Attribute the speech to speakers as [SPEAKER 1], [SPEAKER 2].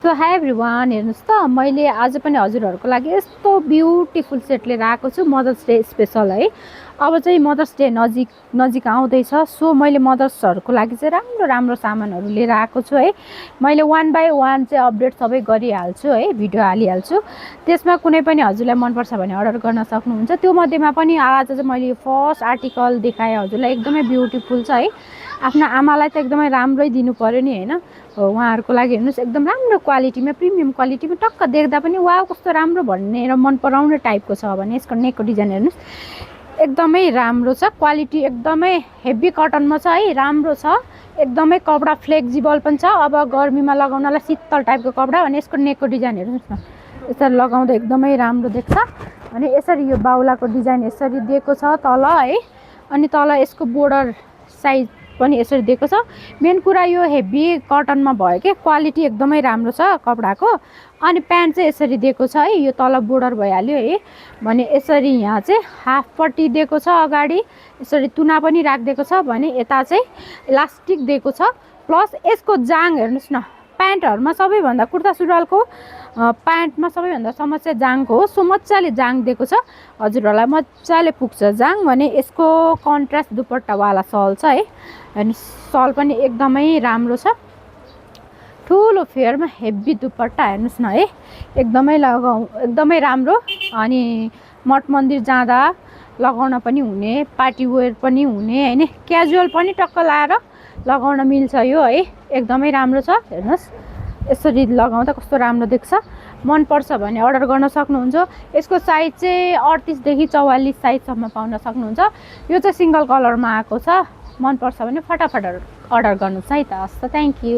[SPEAKER 1] So high everyone, हेर्नुहोस् त मैले आज पनि हजुरहरूको लागि यस्तो ब्युटिफुल सेट लिएर आएको छु मदर्स डे स्पेसल है। अब चाहिँ मदर्स डे नजिक आउँदैछ, सो मैले मदर्सहरूको लागि चाहिँ राम्रो राम्रो सामानहरू लिएर आएको छु है। मैले 1 बाई 1 चाहिँ अपडेट सबै गरिहाल्छु है, भिडियो हालिहाल्छु। त्यसमा कुनै पनि हजुरलाई मनपर्छ भने अर्डर गर्न सक्नुहुन्छ। त्यो मध्येमा पनि आज चाहिँ मैले फर्स्ट आर्टिकल देखाएँ हजुरलाई, एकदमै ब्युटिफुल छ है। आफ्नो आमालाई त एकदमै राम्रै दिनु पर्यो नि हैन। उहाँहरूको लागि हेर्नुहोस्, एकदम राम्रो क्वालिटीमा, प्रिमियम क्वालिटीमा, टक्क देख्दा पनि वाउ कस्तो राम्रो भनेर मन पराउने टाइपको छ भने यसको नेकको डिजाइन हेर्नुहोस्, एकदमै राम्रो छ। क्वालिटी एकदमै हेभी कटनमा छ है, राम्रो छ एकदमै। कपडा फ्लेक्सिबल पनि छ, अब गर्मीमा लगाउनलाई शीतल टाइपको कपडा। अनि यसको नेकको डिजाइन हेर्नुहोस् न, यसरी लगाउँदा एकदमै राम्रो देख्छ। अनि यसरी यो बाउलाको डिजाइन यसरी दिएको छ तल है। अनि तल यसको बोर्डर साइज पनि यसरी दिएको छ। मेन कुरा यो हेभी कटनमा भयो कि क्वालिटी एकदमै राम्रो छ कपडाको। अनि प्यान्ट चाहिँ यसरी दिएको छ है, यो तल बोर्डर भइहाल्यो है। भने यसरी यहाँ चाहिँ हाफ पट्टी दिएको छ, अगाडि यसरी तुना पनि राखिदिएको छ भने यता चाहिँ इलास्टिक दिएको छ। प्लस यसको जाङ हेर्नुहोस् न, प्यान्टहरूमा सबैभन्दा कुर्ता सुरुवालको प्यान्टमा सबैभन्दा समस्या जाङको हो, सो मजाले जाङ दिएको छ हजुरहरूलाई, मजाले पुग्छ जाङ। भने यसको कन्ट्रास्ट दुपट्टावाला सल छ है। अनि सल पनि एकदमै राम्रो छ, ठुलो फेयरमा हेभी दुपट्टा हेर्नुहोस् न है, एकदमै राम्रो। अनि मठ मन्दिर जाँदा लगाउन पनि हुने, पार्टी वेयर पनि हुने हैन, क्याजुअल पनि टक्क लाएर लगाउन मिल्छ यो है। एकदमै राम्रो छ हेर्नुहोस्, यसरी लगाउँदा कस्तो राम्रो देख्छ। मन पर्छ भने अर्डर गर्न सक्नुहुन्छ। यसको साइज चाहिँ 38 देखि 44 साइजसम्म पाउन सक्नुहुन्छ। यो चाहिँ सिंगल कलरमा आएको छ। मन पर्छ भने फटाफट अर्डर गर्नुहोस् है त। हस् त, थ्याङ्क यू।